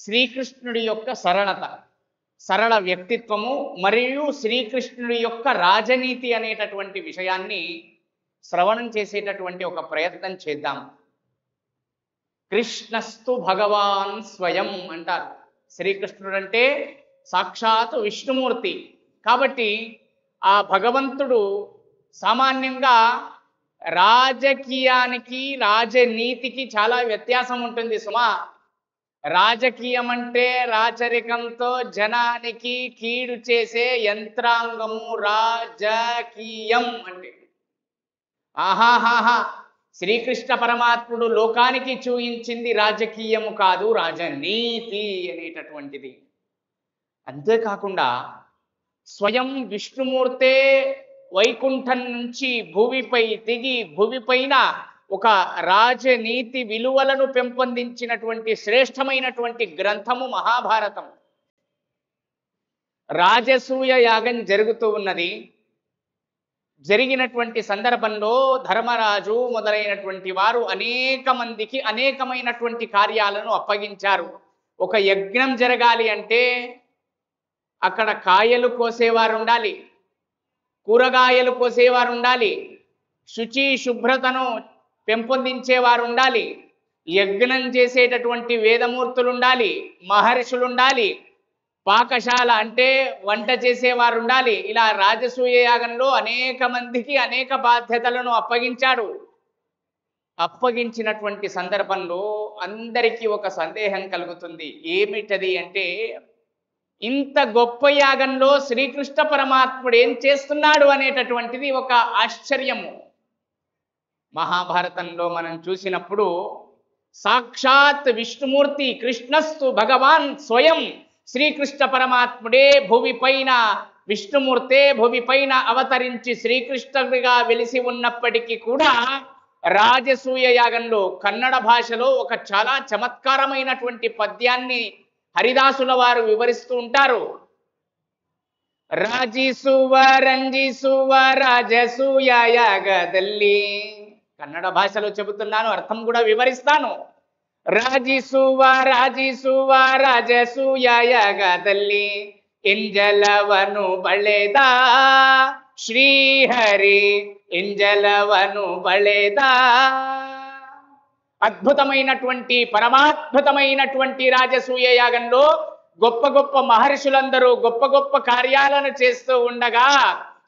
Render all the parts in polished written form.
శ్రీకృష్ణుడి యొక్క సరళ వ్యక్తిత్వము మరియు శ్రీకృష్ణుడి యొక్క రాజనీతి అనేటటువంటి విషయాన్ని శ్రవణం చేసేటటువంటి ఒక ప్రయత్నం చేద్దాం. కృష్ణస్తు భగవాన్ స్వయం అంటారు. శ్రీకృష్ణుడు అంటే సాక్షాత్ విష్ణుమూర్తి. కాబట్టి ఆ భగవంతుడు సామాన్యంగా రాజకీయానికి రాజనీతికి చాలా వ్యత్యాసం ఉంటుంది సుమా. రాజకీయం అంటే రాచరికంతో జనానికి కీడు చేసే యంత్రాంగము రాజకీయం అంటే. ఆహాహాహా, శ్రీకృష్ణ పరమాత్ముడు లోకానికి చూయించింది రాజకీయము కాదు, రాజనీతి అనేటటువంటిది. అంతేకాకుండా స్వయం విష్ణుమూర్తే వైకుంఠం నుంచి భూమిపై దిగి భూమిపైన ఒక రాజనీతి విలువలను పెంపొందించినటువంటి శ్రేష్టమైనటువంటి గ్రంథము మహాభారతం. రాజసూయ యాగం జరుగుతూ ఉన్నది. జరిగినటువంటి సందర్భంలో ధర్మరాజు మొదలైనటువంటి వారు అనేక మందికి అనేకమైనటువంటి కార్యాలను అప్పగించారు. ఒక యజ్ఞం జరగాలి అంటే అక్కడ కాయలు కోసేవారు ఉండాలి, కూరగాయలు కోసేవారు ఉండాలి, శుచి శుభ్రతను పెంపొందించేవారు ఉండాలి, యజ్ఞం చేసేటటువంటి వేదమూర్తులు ఉండాలి, మహర్షులు ఉండాలి, పాకశాల అంటే వంట చేసేవారు ఉండాలి. ఇలా రాజసూయ యాగంలో అనేక మందికి అనేక బాధ్యతలను అప్పగించాడు. అప్పగించినటువంటి సందర్భంలో అందరికీ ఒక సందేహం కలుగుతుంది. ఏమిటది అంటే, ఇంత గొప్ప యాగంలో శ్రీకృష్ణ పరమాత్ముడు ఏం చేస్తున్నాడు అనేటటువంటిది ఒక ఆశ్చర్యము. మహాభారతంలో మనం చూసినప్పుడు సాక్షాత్ విష్ణుమూర్తి కృష్ణస్తు భగవాన్ స్వయం శ్రీకృష్ణ పరమాత్ముడే భూమిపైన విష్ణుమూర్తే భూమిపైన అవతరించి శ్రీకృష్ణుడిగా వెలిసి ఉన్నప్పటికీ కూడా రాజసూయ యాగంలో కన్నడ భాషలో ఒక చాలా చమత్కారమైనటువంటి పద్యాన్ని హరిదాసుల వారు వివరిస్తూ ఉంటారు. రాజీసువ రంజీసువ రాజసూయ యాగದಲ್ಲಿ, కన్నడ భాషలో చెబుతున్నాను, అర్థం కూడా వివరిస్తాను. రాజీసువ ರಾಜಸೂಯ ಯಾಗದಲ್ಲಿ ಎಂಜಲವನು ಬಳೆದ ಶ್ರೀಹರಿ ఎంజలవను బళేద. అద్భుతమైనటువంటి పరమాద్భుతమైనటువంటి రాజసూయ యాగంలో గొప్ప గొప్ప మహర్షులందరూ గొప్ప గొప్ప కార్యాలను చేస్తూ ఉండగా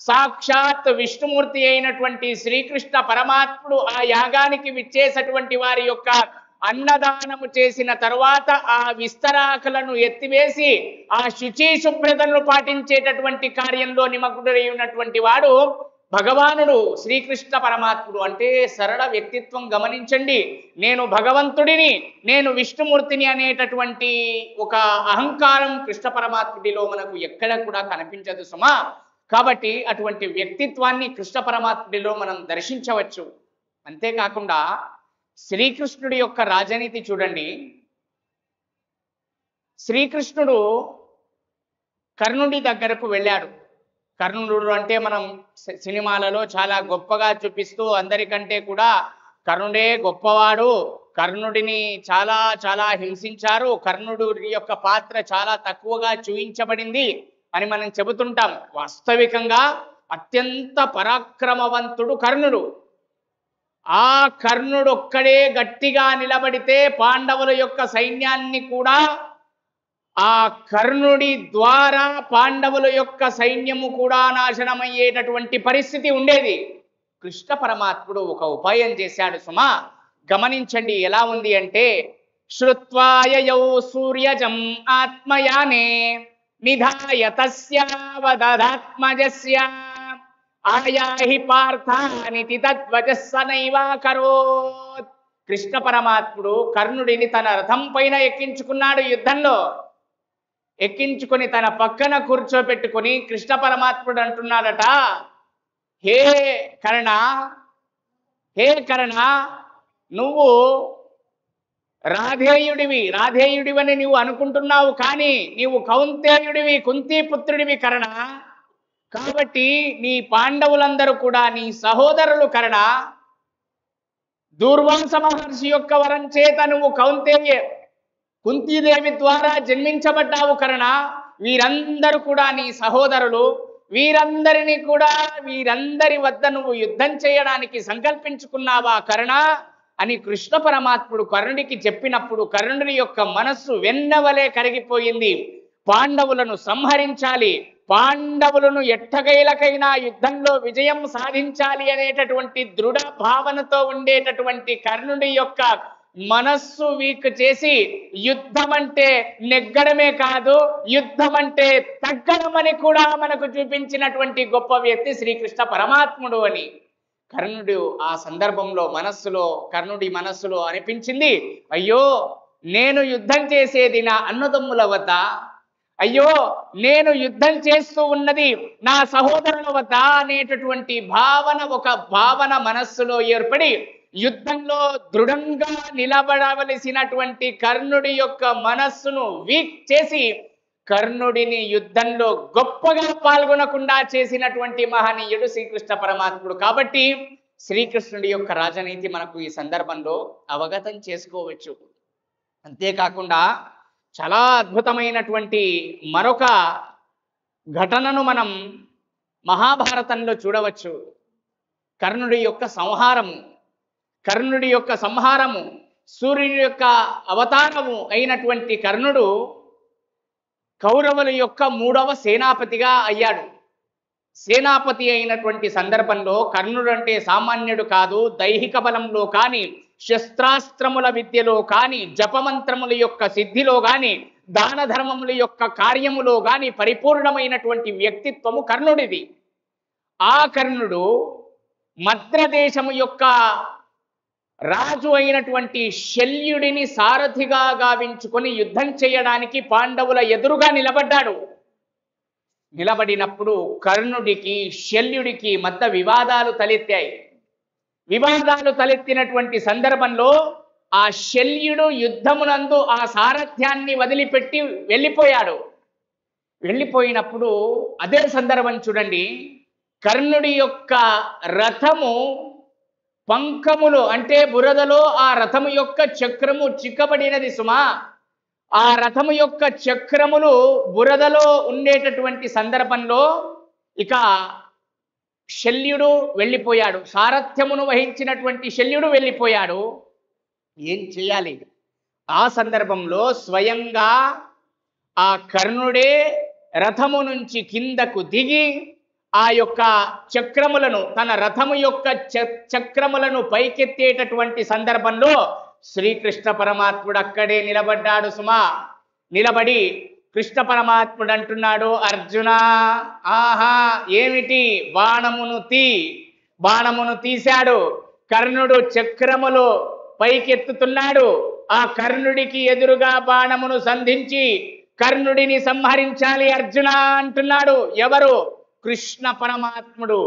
సాక్షాత్ విష్ణుమూర్తి అయినటువంటి శ్రీకృష్ణ పరమాత్ముడు ఆ యాగానికి విచ్చేసేటువంటి వారి యొక్క అన్నదానము చేసిన తరువాత ఆ విస్తరాకులను ఎత్తివేసి ఆ శుచి శుభ్రతను పాటించేటటువంటి కార్యంలో నిమగ్నుడై ఉన్నటువంటి వాడు భగవానుడు శ్రీకృష్ణ పరమాత్ముడు. అంటే సరళ వ్యక్తిత్వం గమనించండి. నేను భగవంతుడిని, నేను విష్ణుమూర్తిని అనేటటువంటి ఒక అహంకారం కృష్ణ పరమాత్ముడిలో మనకు ఎక్కడ కూడా కనిపించదు సుమా. కాబట్టి అటువంటి వ్యక్తిత్వాన్ని కృష్ణ పరమాత్ముడిలో మనం దర్శించవచ్చు. అంతేకాకుండా శ్రీకృష్ణుడి యొక్క రాజనీతి చూడండి. శ్రీకృష్ణుడు కర్ణుడి దగ్గరకు వెళ్ళాడు. కర్ణుడు అంటే మనం సినిమాలలో చాలా గొప్పగా చూపిస్తూ అందరికంటే కూడా కర్ణుడే గొప్పవాడు, కర్ణుడిని చాలా చాలా హింసించారు, కర్ణుడి యొక్క పాత్ర చాలా తక్కువగా చూయించబడింది అని మనం చెబుతుంటాం. వాస్తవికంగా అత్యంత పరాక్రమవంతుడు కర్ణుడు. ఆ కర్ణుడు ఒక్కడే గట్టిగా నిలబడితే పాండవుల యొక్క సైన్యాన్ని కూడా ఆ కర్ణుడి ద్వారా పాండవుల యొక్క సైన్యము కూడా నాశనమయ్యేటటువంటి పరిస్థితి ఉండేది. కృష్ణ పరమాత్ముడు ఒక ఉపాయం చేశాడు సుమా. గమనించండి ఎలా ఉంది అంటే, శ్రుత్వాయయౌ సూర్యజం ఆత్మయానే నిధాయ తస్యావదధాత్మజస్య ఆయాహి పార్థానితి తద్వజస్సనైవాకరోత్. కృష్ణ పరమాత్ముడు కర్ణుడిని తన రథం పైన ఎక్కించుకున్నాడు. యుద్ధంలో ఎక్కించుకొని తన పక్కన కూర్చోపెట్టుకొని కృష్ణ పరమాత్ముడు అంటున్నాడట, హే కర్ణ, హే కర్ణ, నువ్వు రాధేయుడివని నువ్వు అనుకుంటున్నావు, కానీ నీవు కౌంతేయుడివి, కుంతీపుత్రుడివి కర్ణ. కాబట్టి నీ పాండవులందరూ కూడా నీ సహోదరులు కర్ణ. దూర్వాంస మహర్షి యొక్క వరం చేత నువ్వు కుంతీదేవి ద్వారా జన్మించబడ్డావు కర్ణ. వీరందరూ కూడా నీ సహోదరులు. వీరందరి వద్ద నువ్వు యుద్ధం చేయడానికి సంకల్పించుకున్నావా కర్ణ అని కృష్ణ పరమాత్ముడు కర్ణుడికి చెప్పినప్పుడు కర్ణుడి యొక్క మనస్సు వెన్నవలే కరిగిపోయింది. పాండవులను సంహరించాలి, పాండవులను ఎట్టగైలకైనా యుద్ధంలో విజయం సాధించాలి అనేటటువంటి దృఢ భావనతో ఉండేటటువంటి కర్ణుడి యొక్క మనస్సు వీక్ చేసి యుద్ధం అంటే నెగ్గడమే కాదు, యుద్ధం అంటే తగ్గడమని కూడా మనకు చూపించినటువంటి గొప్ప వ్యక్తి శ్రీకృష్ణ పరమాత్ముడు అని కర్ణుడు ఆ సందర్భంలో కర్ణుడి మనస్సులో అనిపించింది, అయ్యో నేను యుద్ధం చేసేది నా అన్నదమ్ముల వద్ద, అయ్యో నేను యుద్ధం చేస్తూ ఉన్నది నా సహోదరుల వద్ద అనేటటువంటి ఒక భావన మనస్సులో ఏర్పడి యుద్ధంలో దృఢంగా నిలబడవలసినటువంటి కర్ణుడి యొక్క మనస్సును వీక్ చేసి కర్ణుడిని యుద్ధంలో గొప్పగా పాల్గొనకుండా చేసినటువంటి మహనీయుడు శ్రీకృష్ణ పరమాత్ముడు. కాబట్టి శ్రీకృష్ణుడి యొక్క రాజనీతి మనకు ఈ సందర్భంలో అవగతం చేసుకోవచ్చు. అంతేకాకుండా చాలా అద్భుతమైనటువంటి మరొక ఘటనను మనం మహాభారతంలో చూడవచ్చు. కర్ణుడి యొక్క సంహారము, సూర్యుడి యొక్క అవతారము అయినటువంటి కర్ణుడు కౌరవుల యొక్క 3వ సేనాపతిగా అయ్యాడు. సేనాపతి అయినటువంటి సందర్భంలో కర్ణుడు అంటే సామాన్యుడు కాదు. దైహిక బలంలో కానీ, శస్త్రాస్త్రముల విద్యలో కానీ, జపమంత్రముల యొక్క సిద్ధిలో కానీ, దాన ధర్మముల యొక్క కార్యములో కానీ పరిపూర్ణమైనటువంటి వ్యక్తిత్వము కర్ణుడిది. ఆ కర్ణుడు మద్రదేశము యొక్క రాజు అయినటువంటి శల్యుడిని సారథిగా గావించుకొని యుద్ధం చేయడానికి పాండవుల ఎదురుగా నిలబడ్డాడు. నిలబడినప్పుడు కర్ణుడికి శల్యుడికి మధ్య వివాదాలు తలెత్తాయి. వివాదాలు తలెత్తినటువంటి సందర్భంలో ఆ శల్యుడు యుద్ధమునందు ఆ సారథ్యాన్ని వదిలిపెట్టి వెళ్ళిపోయినప్పుడు అదే సందర్భం చూడండి, కర్ణుడి యొక్క రథము పంకములు అంటే బురదలో ఆ రథము యొక్క చక్రము చిక్కబడినది సుమా. ఆ రథము యొక్క చక్రములు బురదలో ఉండేటటువంటి సందర్భంలో ఇక శల్యుడు వెళ్ళిపోయాడు. సారథ్యమును వహించినటువంటి శల్యుడు వెళ్ళిపోయాడు. ఏం చేయాలి? ఆ సందర్భంలో స్వయంగా ఆ కర్ణుడే రథము నుంచి కిందకు దిగి ఆ యొక్క చక్రములను, తన రథము యొక్క చక్రములను పైకెత్తేటటువంటి సందర్భంలో శ్రీకృష్ణ పరమాత్ముడు అక్కడే నిలబడ్డాడు సుమా. నిలబడి కృష్ణ పరమాత్ముడు అంటున్నాడు, అర్జున ఆహా ఏమిటి, బాణమును తీశాడు. కర్ణుడు చక్రములు పైకెత్తుతున్నాడు. ఆ కర్ణుడికి ఎదురుగా బాణమును సంధించి కర్ణుడిని సంహరించాలి అర్జున అంటున్నాడు. ఎవరు? కృష్ణ పరమాత్ముడు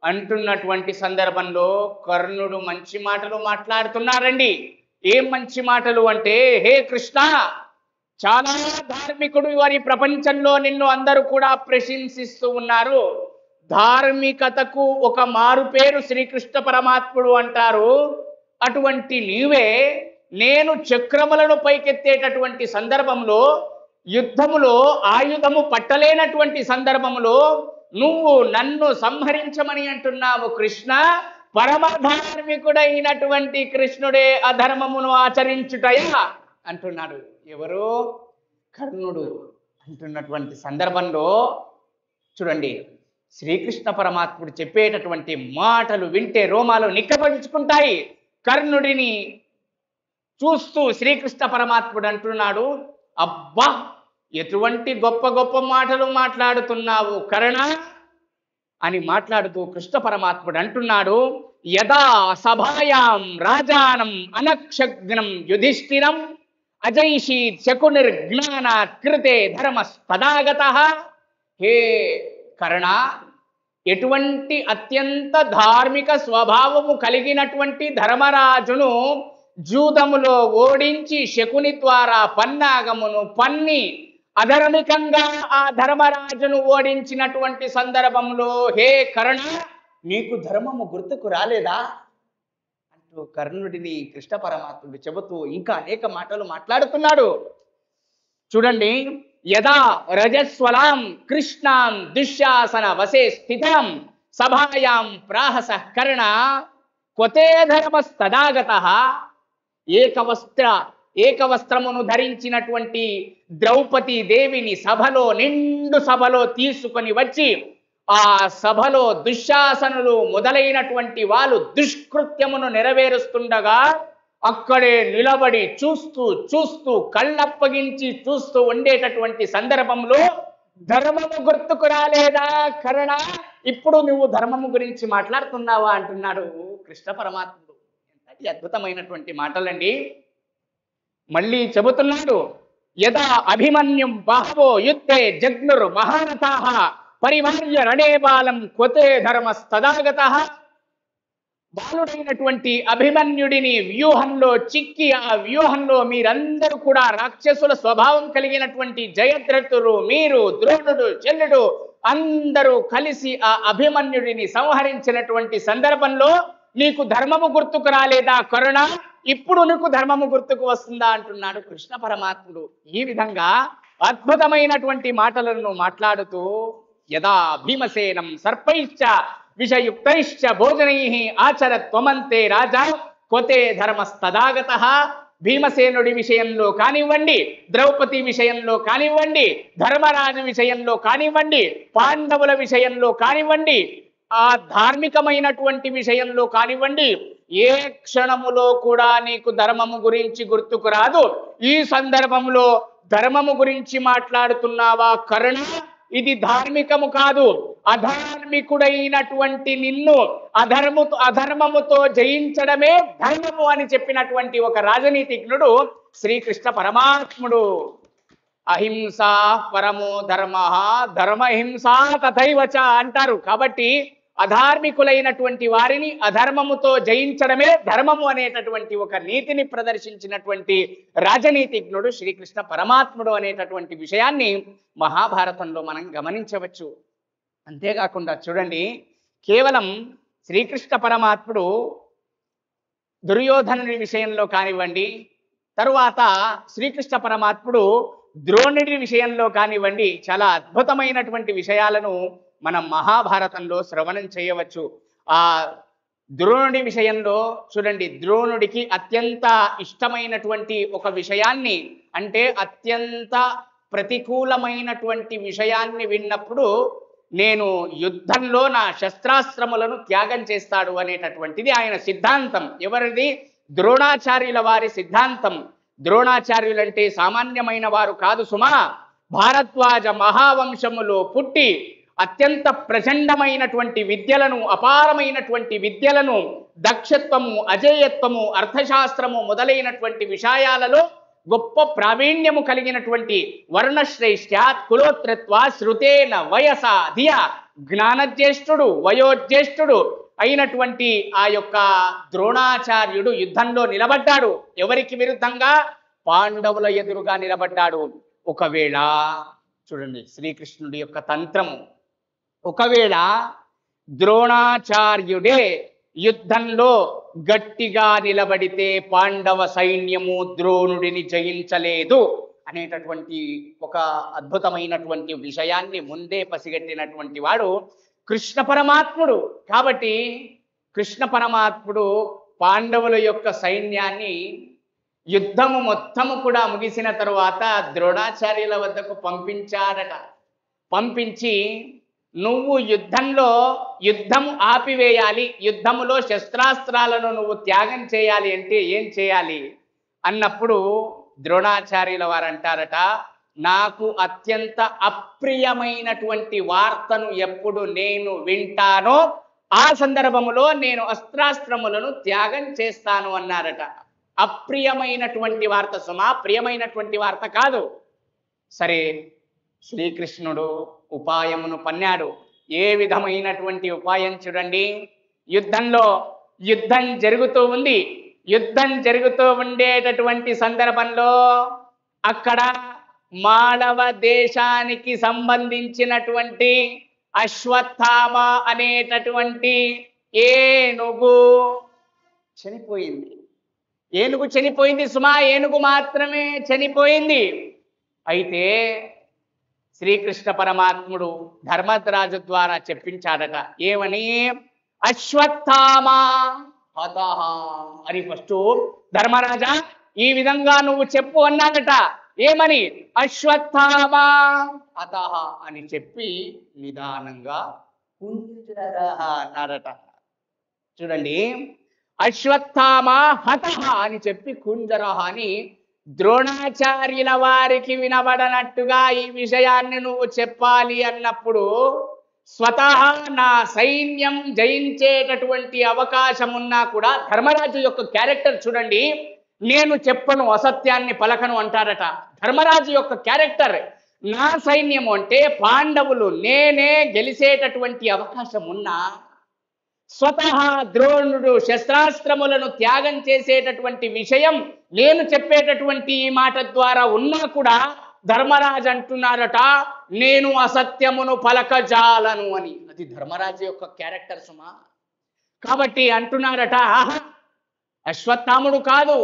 అంటున్నటువంటి సందర్భంలో కర్ణుడు మంచి మాటలు మాట్లాడుతున్నారండి. ఏం మంచి మాటలు అంటే, హే కృష్ణ, చాలా ధార్మికుడు వారి ప్రపంచంలో నిన్ను అందరూ కూడా ప్రశంసిస్తూ ఉన్నారు. ధార్మికతకు ఒక మారు పేరు శ్రీకృష్ణ పరమాత్ముడు అంటారు. అటువంటి నీవే నేను చక్రములను పైకెత్తేటటువంటి సందర్భంలో, యుద్ధములో ఆయుధము పట్టలేనటువంటి సందర్భంలో నువ్వు నన్ను సంహరించమని అంటున్నావు కృష్ణ. పరమధార్మికుడైనటువంటి కృష్ణుడే అధర్మమును ఆచరించుటయా అంటున్నాడు. ఎవరు? కర్ణుడు అంటున్నటువంటి సందర్భంలో చూడండి, శ్రీకృష్ణ పరమాత్ముడు చెప్పేటటువంటి మాటలు వింటే రోమాలు నిక్కపరుచుకుంటాయి. కర్ణుడిని చూస్తూ శ్రీకృష్ణ పరమాత్ముడు అంటున్నాడు, అబ్బా ఎటువంటి గొప్ప గొప్ప మాటలు మాట్లాడుతున్నావు కర్ణ అని మాట్లాడుతూ కృష్ణ పరమాత్ముడు అంటున్నాడు, యదా సభాయాం రాజానం అనక్షగ్నం యుధిష్ఠిరం అజైషీ శకునిర్జ్ఞానాత్ కృతే ధర్మస్పదాగతః. హే కర్ణ, ఎటువంటి అత్యంత ధార్మిక స్వభావము కలిగినటువంటి ధర్మరాజును జూదములో ఓడించి శకుని ద్వారా పన్నాగమును పన్ని అధర్మికంగా ఆ ధర్మరాజును ఓడించినటువంటి సందర్భంలో హే కర్ణ, నీకు ధర్మము గుర్తుకు రాలేదా అంటూ కర్ణుడిని కృష్ణ పరమాత్ముడు చెబుతూ ఇంకా అనేక మాటలు మాట్లాడుతున్నాడు. చూడండి, యదా రజస్వలాం కృష్ణాం దుశ్శాసన వసే స్థితాం సభాయాం ప్రాహస కర్ణ క్వతే ధర్మస్తదాగతః. ఏకవస్త్రమును ధరించినటువంటి ద్రౌపది దేవిని నిండు సభలో తీసుకొని వచ్చి ఆ సభలో దుశ్శాసనులు మొదలైనటువంటి వాళ్ళు దుష్కృత్యమును నెరవేరుస్తుండగా అక్కడే నిలబడి చూస్తూ చూస్తూ కళ్ళప్పగించి చూస్తూ ఉండేటటువంటి సందర్భంలో ధర్మము గుర్తుకు రాలేదా కర్ణ? ఇప్పుడు నువ్వు ధర్మము గురించి మాట్లాడుతున్నావా అంటున్నాడు కృష్ణ పరమాత్ముడు. ఎంత అద్భుతమైనటువంటి మాటలండి. మళ్ళీ చెబుతున్నాడు, యదా అభిమన్యుం బహవో యుద్ధే జగ్నుర్ మహారథాః పరివార్య రణే బాలం క్వతే ధర్మస్తదాగతః. బాలుడైనటువంటి అభిమన్యుడిని వ్యూహంలో చిక్కి ఆ వ్యూహంలో మీరందరూ కూడా రాక్షసుల స్వభావం కలిగినటువంటి జయద్రథుడు, మీరు, ద్రోణుడు, చెల్లుడు అందరూ కలిసి ఆ అభిమన్యుడిని సంహరించినటువంటి సందర్భంలో నీకు ధర్మము గుర్తుకు రాలేదా కరుణ? ఇప్పుడు నీకు ధర్మము గుర్తుకు వస్తుందా అంటున్నాడు కృష్ణ పరమాత్ముడు. ఈ విధంగా అద్భుతమైనటువంటి మాటలను మాట్లాడుతూ యదా భీమసేనం సర్పైశ్చ విషయుక్తైశ్చ భోజనైః ఆచరత్వమంతే రాజా క్వతే ధర్మస్తదాగతః. భీమసేనుడి విషయంలో కానివ్వండి, ద్రౌపది విషయంలో కానివ్వండి, ధర్మరాజు విషయంలో కానివ్వండి, పాండవుల విషయంలో కానివ్వండి, ఆ ధార్మికమైనటువంటి విషయంలో కానివ్వండి, ఏ క్షణములో కూడా నీకు ధర్మము గురించి గుర్తుకు రాదు. ఈ సందర్భంలో ధర్మము గురించి మాట్లాడుతున్నావా కరుణ? ఇది ధార్మికము కాదు. అధార్మికుడైనటువంటి నిన్ను అధర్మముతో జయించడమే ధర్మము అని చెప్పినటువంటి ఒక రాజనీతిజ్ఞుడు శ్రీకృష్ణ పరమాత్ముడు. అహింసా పరమో ధర్మ ధర్మహింసా తథైవచ అంటారు. కాబట్టి అధార్మికులైనటువంటి వారిని అధర్మముతో జయించడమే ధర్మము అనేటటువంటి ఒక నీతిని ప్రదర్శించినటువంటి రాజనీతిజ్ఞుడు శ్రీకృష్ణ పరమాత్ముడు అనేటటువంటి విషయాన్ని మహాభారతంలో మనం గమనించవచ్చు. అంతేకాకుండా చూడండి, కేవలం శ్రీకృష్ణ పరమాత్ముడు దుర్యోధనుడి విషయంలో కానివ్వండి, తరువాత శ్రీకృష్ణ పరమాత్ముడు ద్రోణుడి విషయంలో కానివ్వండి, చాలా అద్భుతమైనటువంటి విషయాలను మనం మహాభారతంలో శ్రవణం చేయవచ్చు. ఆ ద్రోణుడి విషయంలో చూడండి, ద్రోణుడికి అత్యంత ఇష్టమైనటువంటి ఒక విషయాన్ని, అంటే అత్యంత ప్రతికూలమైనటువంటి విషయాన్ని విన్నప్పుడు నేను యుద్ధంలో నా శస్త్రాస్త్రములను త్యాగం చేస్తాడు అనేటటువంటిది ఆయన సిద్ధాంతం. ఎవరిది? ద్రోణాచార్యుల వారి సిద్ధాంతం. ద్రోణాచార్యులంటే సామాన్యమైన వారు కాదు సుమా. భారద్వాజ మహావంశములో పుట్టి అత్యంత ప్రచండమైనటువంటి విద్యలను, అపారమైనటువంటి విద్యలను, దక్షత్వము, అజేయత్వము, అర్థశాస్త్రము మొదలైనటువంటి విషయాలలో గొప్ప ప్రావీణ్యము కలిగినటువంటి వర్ణశ్రేష్ఠ్యాత్ కులోత్రత్వ శృతేన వయస ధియ జ్ఞానజ్యేష్ఠుడు, వయోజ్యేష్ఠుడు అయినటువంటి ఆ యొక్క ద్రోణాచార్యుడు యుద్ధంలో నిలబడ్డాడు. ఎవరికి విరుద్ధంగా? పాండవుల ఎదురుగా నిలబడ్డాడు. ఒకవేళ చూడండి శ్రీకృష్ణుడి యొక్క తంత్రము, ఒకవేళ ద్రోణాచార్యుడే యుద్ధంలో గట్టిగా నిలబడితే పాండవ సైన్యము ద్రోణుడిని జయించలేదు అనేటటువంటి ఒక అద్భుతమైనటువంటి విషయాన్ని ముందే పసిగట్టినటువంటి వాడు కృష్ణ పరమాత్ముడు. కాబట్టి కృష్ణ పరమాత్ముడు పాండవుల యొక్క సైన్యాన్ని యుద్ధము మొత్తము కూడా ముగిసిన తరువాత ద్రోణాచార్యుల వద్దకు పంపించాడట. పంపించి, నువ్వు యుద్ధం ఆపివేయాలి, యుద్ధములో శస్త్రాస్త్రాలను నువ్వు త్యాగం చేయాలి అంటే ఏం చేయాలి అన్నప్పుడు ద్రోణాచార్యుల వారు అంటారట, నాకు అత్యంత అప్రియమైనటువంటి వార్తను ఎప్పుడు నేను వింటానో ఆ సందర్భములో నేను అస్త్రాస్త్రములను త్యాగం చేస్తాను అన్నారట. అప్రియమైనటువంటి వార్త సుమా, ప్రియమైనటువంటి వార్త కాదు. సరే, శ్రీకృష్ణుడు ఉపాయమును పన్నాడు. ఏ విధమైనటువంటి ఉపాయం చూడండి. యుద్ధం జరుగుతూ ఉంది. యుద్ధం జరుగుతూ ఉండేటటువంటి సందర్భంలో అక్కడ మాళవ దేశానికి సంబంధించినటువంటి అశ్వత్థామ అనేటటువంటి ఏనుగు చనిపోయింది. ఏనుగు చనిపోయింది సుమా, ఏనుగు మాత్రమే చనిపోయింది. అయితే శ్రీకృష్ణ పరమాత్ముడు ధర్మరాజు ద్వారా చెప్పించాడట. ఏమని? అశ్వత్థామ హతః అని ఫస్ట్ ధర్మరాజా ఈ విధంగా నువ్వు చెప్పు అన్నాడట. ఏమని? అశ్వత్థామ హతః అని చెప్పి నిదానంగా కుంజరః అన్నాడట. చూడండి, అశ్వత్థామ హతః అని చెప్పి కుంజరః అని ద్రోణాచార్యుల వారికి వినబడనట్టుగా ఈ విషయాన్ని నువ్వు చెప్పాలి అన్నప్పుడు స్వతహా నా సైన్యం జయించేటటువంటి అవకాశం ఉన్నా కూడా ధర్మరాజు యొక్క క్యారెక్టర్ చూడండి. నేను చెప్పను, అసత్యాన్ని పలకను అంటాడట. ధర్మరాజు యొక్క క్యారెక్టర్, నా సైన్యము అంటే పాండవులు, నేనే గెలిచేటటువంటి అవకాశం ఉన్నా స్వతహా ద్రోణుడు శస్త్రాస్త్రములను త్యాగం చేసేటటువంటి విషయం నేను చెప్పేటటువంటి ఈ మాట ద్వారా ఉన్నా కూడా ధర్మరాజు అంటున్నారట, నేను అసత్యమును పలకజాలను అని. అది ధర్మరాజు యొక్క క్యారెక్టర్ సుమా. కాబట్టి అంటున్నారట, ఆహా అశ్వత్థాముడు కాదు,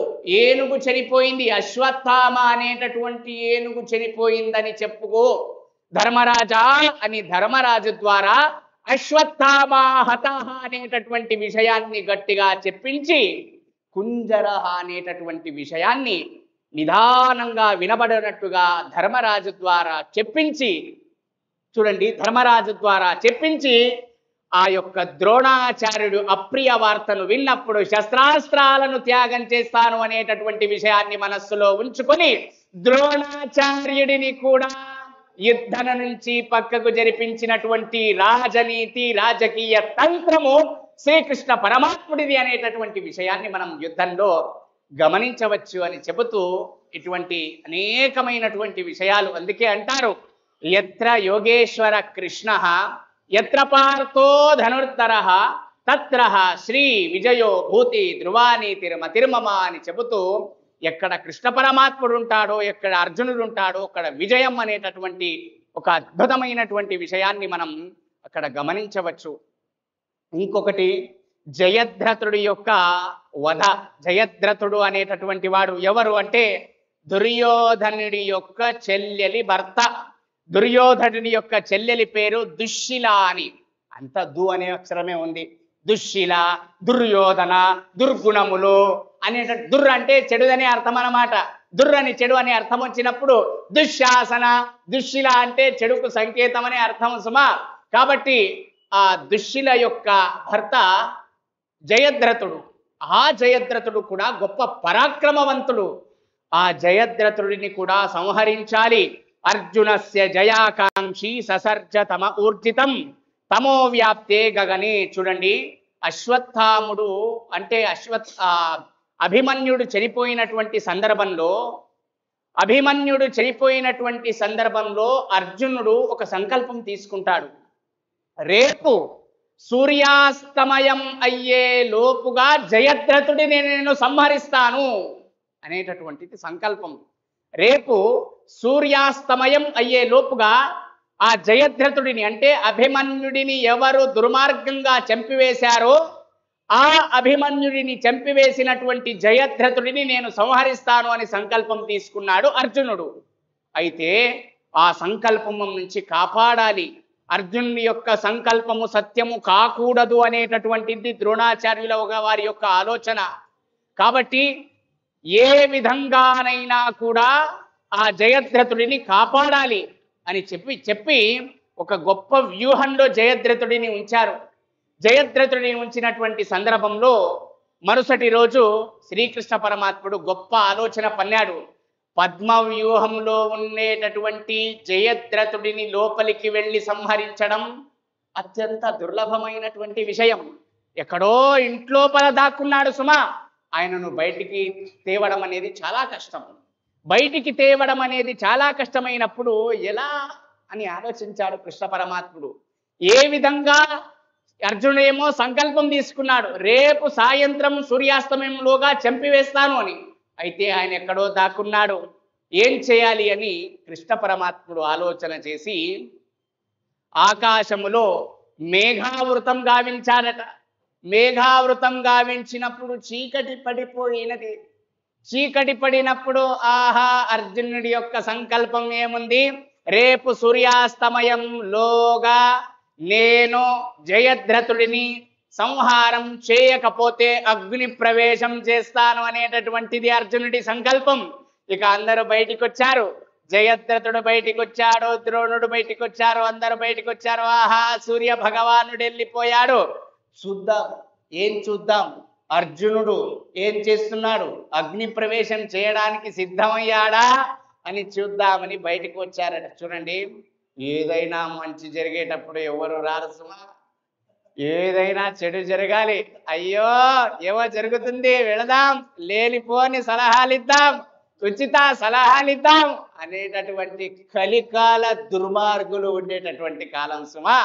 ఏనుగు చనిపోయింది, అశ్వత్థామ అనేటటువంటి ఏనుగు చనిపోయిందని చెప్పుకో ధర్మరాజా అని ధర్మరాజు ద్వారా అశ్వత్థామ హతః అనేటటువంటి విషయాన్ని గట్టిగా చెప్పించి కుంజరః అనేటటువంటి విషయాన్ని నిదానంగా వినబడినట్టుగా ధర్మరాజు ద్వారా చెప్పించి, చూడండి, ధర్మరాజు ద్వారా చెప్పించి ఆ యొక్క ద్రోణాచార్యుడు అప్రియ వార్తను విన్నప్పుడు శస్త్రాస్త్రాలను త్యాగం చేస్తాను అనేటటువంటి విషయాన్ని మనస్సులో ఉంచుకొని ద్రోణాచార్యుడిని కూడా యుద్ధన నుంచి పక్కకు జరిపించినటువంటి రాజనీతి, రాజకీయ తంత్రము శ్రీకృష్ణ పరమాత్ముడిది అనేటటువంటి విషయాన్ని మనం యుద్ధంలో గమనించవచ్చు అని చెబుతూ ఇటువంటి అనేకమైనటువంటి విషయాలు. అందుకే అంటారు, యత్ర యోగేశ్వర కృష్ణ యత్ర పార్థో ధనుర్ధరః తత్ర శ్రీ విజయో భూతి ధ్రువానీతిర్మతిర్మమ అని చెబుతూ ఎక్కడ కృష్ణ పరమాత్ముడు ఉంటాడో, ఎక్కడ అర్జునుడు ఉంటాడో అక్కడ విజయం అనేటటువంటి ఒక అద్భుతమైనటువంటి విషయాన్ని మనం అక్కడ గమనించవచ్చు. ఇంకొకటి జయద్రథుడి యొక్క వధ. జయద్రథుడు అనేటటువంటి వాడు ఎవరు అంటే దుర్యోధనుడి యొక్క చెల్లెలి భర్త. దుర్యోధనుడి యొక్క చెల్లెలి పేరు దుశ్శీల అని. అంత దు అనే అక్షరమే ఉంది. దుశ్శీల, దుర్యోధన, దుర్గుణములు అనేట దుర్ అంటే చెడుదనే అర్థం అన్నమాట. దుర్ అని చెడు అనే అర్థం వచ్చినప్పుడు దుశ్శాసన, దుశ్శీల అంటే చెడుకు సంకేతం అనే అర్థం సుమా. కాబట్టి ఆ దుశ్శీల యొక్క భర్త జయద్రథుడు. ఆ జయద్రథుడు కూడా గొప్ప పరాక్రమవంతుడు. ఆ జయద్రథుడిని కూడా సంహరించాలి. అర్జునస్య జయాకాంక్షి ససర్జ తమ ఊర్జితం తమో వ్యాప్తే గగనే. చూడండి, అశ్వత్థాముడు అంటే అభిమన్యుడు చనిపోయినటువంటి సందర్భంలో అర్జునుడు ఒక సంకల్పం తీసుకుంటాడు. రేపు సూర్యాస్తమయం అయ్యే లోపుగా జయద్రథుడిని నేను సంహరిస్తాను అనేటటువంటిది సంకల్పం. రేపు సూర్యాస్తమయం అయ్యే లోపుగా ఆ జయద్రథుడిని అంటే అభిమన్యుడిని ఎవరు దుర్మార్గంగా చంపివేశారో ఆ అభిమన్యుడిని చంపివేసినటువంటి జయద్రథుడిని నేను సంహరిస్తాను అని సంకల్పం తీసుకున్నాడు అర్జునుడు. అయితే ఆ సంకల్పం నుంచి కాపాడాలి. అర్జునుడి యొక్క సంకల్పము సత్యము కాకూడదు అనేటటువంటిది ద్రోణాచార్యుల వారి యొక్క ఆలోచన. కాబట్టి ఏ విధంగానైనా కూడా ఆ జయద్రథుడిని కాపాడాలి అని చెప్పి ఒక గొప్ప వ్యూహంలో జయద్రథుడిని ఉంచారు. జయద్రథుడిని ఉంచినటువంటి సందర్భంలో మరుసటి రోజు శ్రీకృష్ణ పరమాత్ముడు గొప్ప ఆలోచన పన్నాడు. పద్మ వ్యూహంలో ఉండేటటువంటి జయద్రథుడిని లోపలికి వెళ్ళి సంహరించడం అత్యంత దుర్లభమైనటువంటి విషయం. ఎక్కడో ఇంట్లోపల దాక్కున్నాడు సుమా. ఆయనను బయటికి తేవడం అనేది చాలా కష్టం. బయటికి తేవడం అనేది చాలా కష్టమైనప్పుడు ఎలా అని ఆలోచించాడు కృష్ణ పరమాత్ముడు. ఏ విధంగా అర్జునుడేమో సంకల్పం తీసుకున్నాడు, రేపు సాయంత్రం సూర్యాస్తమయంలోగా చంపివేస్తాను అని. అయితే ఆయన ఎక్కడో దాక్కున్నాడు. ఏం చేయాలి అని కృష్ణ పరమాత్ముడు ఆలోచన చేసి ఆకాశములో మేఘావృతం గావించాడట. మేఘావృతం గావించినప్పుడు చీకటి పడిపోయినది. చీకటి పడినప్పుడు ఆహా అర్జునుడి యొక్క సంకల్పం ఏముంది, రేపు సూర్యాస్తమయంలోగా నేను జయద్రథుడిని సంహారం చేయకపోతే అగ్ని ప్రవేశం చేస్తాను అనేటటువంటిది అర్జునుడి సంకల్పం. ఇక అందరూ బయటికి వచ్చారు, జయద్రథుడు బయటికి వచ్చాడు, ద్రోణుడు బయటికి వచ్చారు, అందరూ బయటికి వచ్చారు. ఆహా సూర్య భగవానుడు వెళ్ళిపోయాడు, చూద్దాం ఏం చూద్దాం, అర్జునుడు ఏం చేస్తున్నాడు, అగ్ని ప్రవేశం చేయడానికి సిద్ధమయ్యాడా అని చూద్దామని బయటకు వచ్చారట. చూడండి, ఏదైనా మంచి జరిగేటప్పుడు ఎవరు రారు సుమా, ఏదైనా చెడు జరగాలి, అయ్యో ఏమో జరుగుతుంది వెళదాం, లేనిపోని సలహాలు ఇద్దాం, ఉచిత సలహాలు ఇద్దాం అనేటటువంటి కలికాల దుర్మార్గులు ఉండేటటువంటి కాలం సుమా.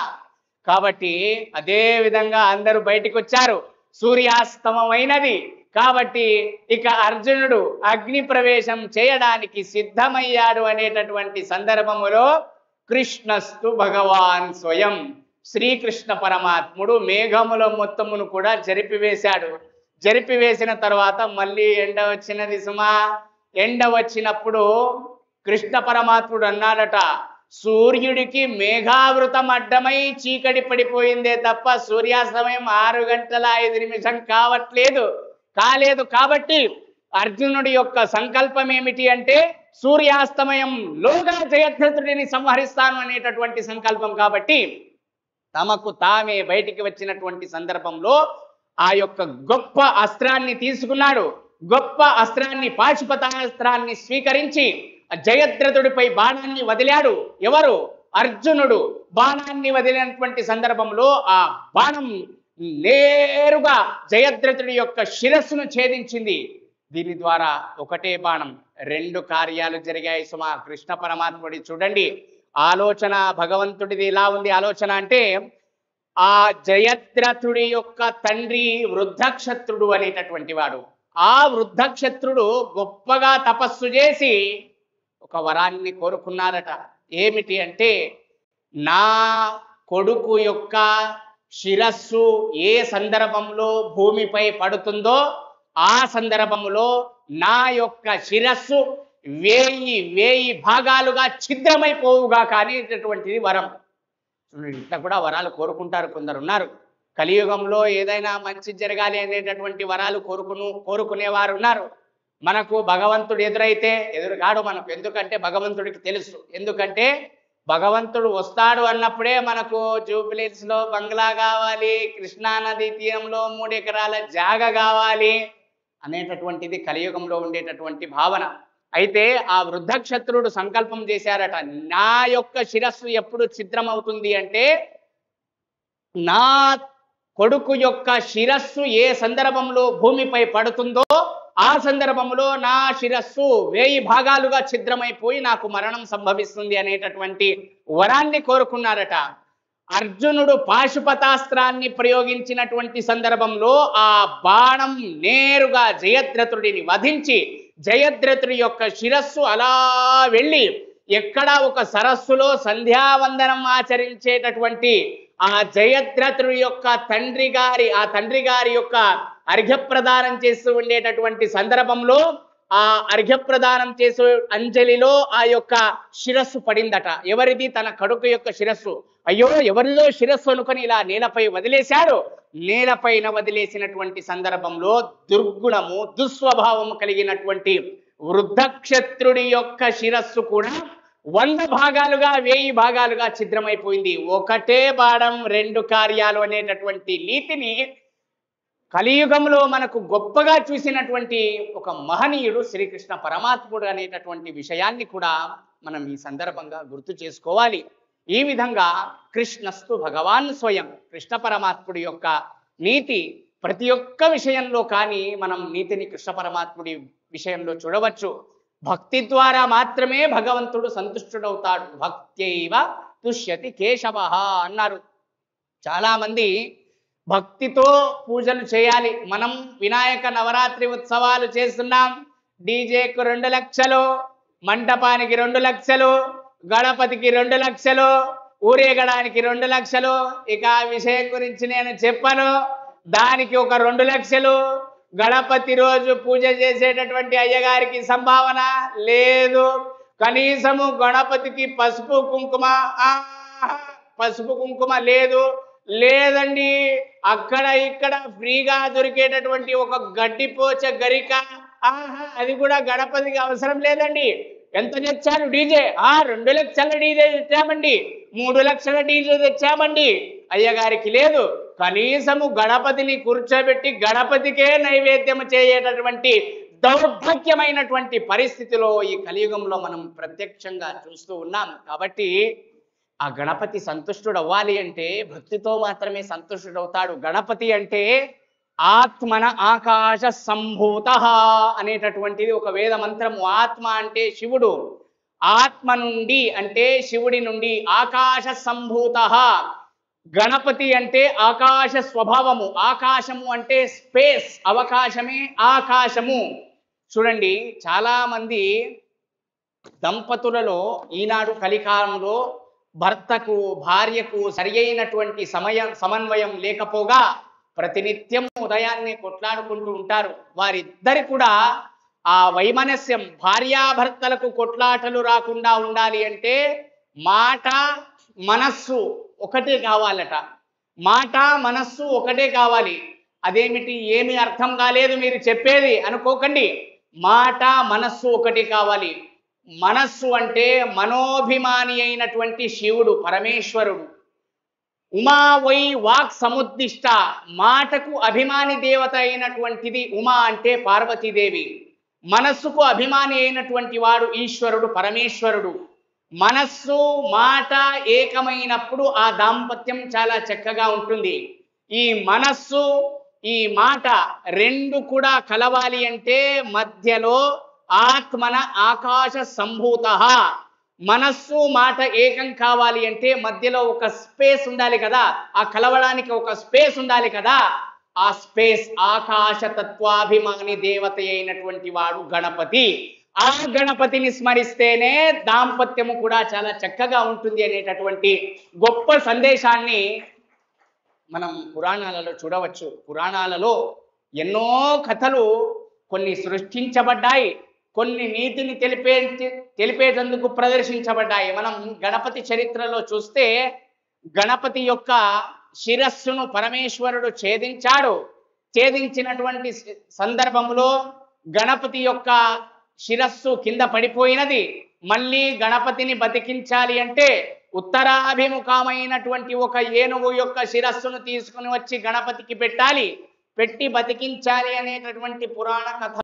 కాబట్టి అదే విధంగా అందరూ బయటికి వచ్చారు, సూర్యాస్తమమైనది కాబట్టి ఇక అర్జునుడు అగ్ని ప్రవేశం చేయడానికి సిద్ధమయ్యాడు అనేటటువంటి సందర్భములో కృష్ణస్తు భగవాన్ స్వయం, శ్రీకృష్ణ పరమాత్ముడు మేఘముల మొత్తమును కూడా జరిపివేశాడు. జరిపివేసిన తర్వాత మళ్ళీ ఎండ వచ్చినది సుమా. ఎండ వచ్చినప్పుడు కృష్ణ పరమాత్ముడు అన్నాడట, సూర్యుడికి మేఘావృతం అడ్డమై చీకటి పడిపోయిందే తప్ప సూర్యాస్తమయం 6:05 కాలేదు. కాబట్టి అర్జునుడి యొక్క సంకల్పం ఏమిటి అంటే సూర్యాస్తమయంలోగా జయద్రథుడిని సంహరిస్తాను అనేటటువంటి సంకల్పం. కాబట్టి తమకు తామే బయటికి వచ్చినటువంటి సందర్భంలో ఆ యొక్క గొప్ప అస్త్రాన్ని తీసుకున్నాడు. గొప్ప అస్త్రాన్ని, పాశుపతాస్త్రాన్ని స్వీకరించి జయద్రథుడిపై బాణాన్ని వదిలాడు. ఎవరు? అర్జునుడు. బాణాన్ని వదిలినటువంటి సందర్భంలో ఆ బాణం నేరుగా జయద్రథుడి యొక్క శిరస్సును ఛేదించింది. దీని ద్వారా ఒకటే బాణం 2 కార్యాలు జరిగాయి సుమా. కృష్ణ పరమాత్ముడి చూడండి ఆలోచన, భగవంతుడిది ఎలా ఉంది ఆలోచన అంటే, ఆ జయద్రథుడి యొక్క తండ్రి వృద్ధక్షత్రుడు అనేటటువంటి వాడు. ఆ వృద్ధక్షత్రుడు గొప్పగా తపస్సు చేసి ఒక వరాన్ని కోరుకున్నారట. ఏమిటి అంటే, నా కొడుకు యొక్క శిరస్సు ఏ సందర్భంలో భూమిపై పడుతుందో ఆ సందర్భంలో నా యొక్క శిరస్సు 1000 భాగాలుగా ఛిద్రమైపోవుగా అనేటటువంటిది వరం. ఇట్లా కూడా వరాలు కోరుకుంటారు కొందరు ఉన్నారు. కలియుగంలో ఏదైనా మంచి జరగాలి అనేటటువంటి వరాలు కోరుకునేవారు ఉన్నారు. మనకు భగవంతుడు ఎదురైతే ఎదురుగాడు మనకు, ఎందుకంటే భగవంతుడికి తెలుసు. ఎందుకంటే భగవంతుడు వస్తాడు అన్నప్పుడే మనకు జూబిలీస్ లో బంగ్లా కావాలి, కృష్ణానది తీరంలో 3 ఎకరాల జాగ కావాలి అనేటటువంటిది కలియుగంలో ఉండేటటువంటి భావన. అయితే ఆ వృద్ధక్షత్రుడు సంకల్పం చేశారట, నా యొక్క శిరస్సు ఎప్పుడు ఛిద్రమవుతుంది అంటే, నా కొడుకు యొక్క శిరస్సు ఏ సందర్భంలో భూమిపై పడుతుందో ఆ సందర్భంలో నా శిరస్సు 1000 భాగాలుగా ఛిద్రమైపోయి నాకు మరణం సంభవిస్తుంది అనేటటువంటి వరాన్ని కోరుకున్నారట. అర్జునుడు పాశుపతాస్త్రాన్ని ప్రయోగించినటువంటి సందర్భంలో ఆ బాణం నేరుగా జయద్రథుడిని వధించి జయద్రథుడి యొక్క శిరస్సు అలా వెళ్ళి ఎక్కడ ఒక సరస్సులో సంధ్యావందనం ఆచరించేటటువంటి ఆ జయద్రథుడి యొక్క తండ్రి గారి యొక్క అర్ఘ్యప్రదానం చేస్తూ ఉండేటటువంటి సందర్భంలో ఆ అర్ఘ్యప్రదానం చేసే అంజలిలో ఆ యొక్క శిరస్సు పడిందట. ఎవరిది? తన కొడుకు యొక్క శిరస్సు. అయ్యో ఎవరిలో శిరస్సు అనుకొని ఇలా నేలపై వదిలేశాడు. నేలపైన వదిలేసినటువంటి సందర్భంలో దుర్గుణము, దుస్వభావము కలిగినటువంటి వృద్ధక్షత్రుడి యొక్క శిరస్సు కూడా 100 భాగాలుగా 1000 భాగాలుగా ఛిద్రమైపోయింది. ఒకటే బాణం 2 కార్యాలు అనేటటువంటి నీతిని కలియుగంలో మనకు గొప్పగా చూసినటువంటి ఒక మహనీయుడు శ్రీకృష్ణ పరమాత్ముడు అనేటటువంటి విషయాన్ని కూడా మనం ఈ సందర్భంగా గుర్తు చేసుకోవాలి. ఈ విధంగా కృష్ణస్తు భగవాన్ స్వయం, కృష్ణ పరమాత్ముడి యొక్క నీతి ప్రతి ఒక్క విషయంలో కానీ మనం నీతిని కృష్ణ పరమాత్ముడి విషయంలో చూడవచ్చు. భక్తి ద్వారా మాత్రమే భగవంతుడు సంతుష్టుడవుతాడు. భక్త్యైవ తుష్యతి కేశవ అన్నారు. చాలామంది భక్తితో పూజలు చేయాలి. మనం వినాయక నవరాత్రి ఉత్సవాలు చేస్తున్నాం, డీజేకు 2 లక్షలు, మంటపానికి 2 లక్షలు, గణపతికి 2 లక్షలు, ఊరేగడానికి 2 లక్షలు. ఇక ఆ విషయం గురించి నేను చెప్పను. దానికి ఒక 2 లక్షలు, గణపతి రోజు పూజ చేసేటటువంటి అయ్యగారికి సంభావన లేదు. కనీసము గణపతికి పసుపు కుంకుమ పసుపు కుంకుమ లేదు. లేదండి, అక్కడ ఇక్కడ ఫ్రీగా దొరికేటటువంటి ఒక గడ్డిపోచ గరిక, అది కూడా గణపతికి అవసరం లేదండి. ఎంత తెచ్చారు డీజే? 2 లక్షల డీజే తెచ్చామండి, 3 లక్షల డీజే తెచ్చామండి. అయ్యగారికి లేదు. కనీసము గణపతిని కూర్చోబెట్టి గణపతికే నైవేద్యం చేయటటువంటి దౌర్భాగ్యమైనటువంటి పరిస్థితిలో ఈ కలియుగంలో మనం ప్రత్యక్షంగా చూస్తూ ఉన్నాం. కాబట్టి ఆ గణపతి సంతుష్టుడు అవ్వాలి అంటే భక్తితో మాత్రమే సంతుష్టుడవుతాడు. గణపతి అంటే ఆత్మన ఆకాశ సంభూత అనేటటువంటిది ఒక వేద మంత్రము. ఆత్మ అంటే శివుడు, ఆత్మ నుండి అంటే శివుడి నుండి, ఆకాశ సంభూత. గణపతి అంటే ఆకాశ స్వభావము. ఆకాశము అంటే స్పేస్, అవకాశమే ఆకాశము. చూడండి, చాలా మంది దంపతులలో ఈనాడు కలికాలంలో భర్తకు భార్యకు సరి అయినటువంటి సమన్వయం లేకపోగా ప్రతినిత్యం ఉదయాన్నే కొట్లాడుకుంటూ ఉంటారు. వారిద్దరి కూడా ఆ వైమనస్యం, భార్యాభర్తలకు కొట్లాటలు రాకుండా ఉండాలి అంటే మాట మనస్సు ఒకటే కావాలట. మాట మనస్సు ఒకటే కావాలి. అదేమిటి, ఏమి అర్థం కాలేదు మీరు చెప్పేది అనుకోకండి. మాట మనస్సు ఒకటి కావాలి. మనస్సు అంటే మనోభిమాని అయినటువంటి శివుడు పరమేశ్వరుడు. ఉమా వై వాక్ సముద్దిష్ట, మాటకు అభిమాని దేవత అయినటువంటిది ఉమా అంటే పార్వతీదేవి. మనస్సుకు అభిమాని అయినటువంటి వాడు ఈశ్వరుడు పరమేశ్వరుడు. మనస్సు మాట ఏకమైనప్పుడు ఆ దాంపత్యం చాలా చక్కగా ఉంటుంది. ఈ మనస్సు ఈ మాట రెండు కూడా కలవాలి అంటే మధ్యలో ఆత్మన ఆకాశ సంభూత. మనస్సు మాట ఏకం కావాలి అంటే మధ్యలో ఒక స్పేస్ ఉండాలి కదా, ఆ కలవడానికి ఒక స్పేస్ ఉండాలి కదా. ఆ స్పేస్ ఆకాశ తత్వాభిమాని దేవత అయినటువంటి వాడు గణపతి. ఆ గణపతిని స్మరిస్తేనే దాంపత్యము కూడా చాలా చక్కగా ఉంటుంది అనేటటువంటి గొప్ప సందేశాన్ని మనం పురాణాలలో చూడవచ్చు. పురాణాలలో ఎన్నో కథలు కొన్ని సృష్టించబడ్డాయి, కొన్ని నీతిని తెలిపేటందుకు ప్రదర్శించబడ్డాయి. మనం గణపతి చరిత్రలో చూస్తే గణపతి యొక్క శిరస్సును పరమేశ్వరుడు ఛేదించాడు. ఛేదించినటువంటి సందర్భంలో గణపతి యొక్క శిరస్సు కింద పడిపోయినది. మళ్ళీ గణపతిని బతికించాలి అంటే ఉత్తరాభిముఖమైనటువంటి ఒక ఏనుగు యొక్క శిరస్సును తీసుకుని వచ్చి గణపతికి పెట్టాలి, పెట్టి బతికించాలి అనేటటువంటి పురాణ కథ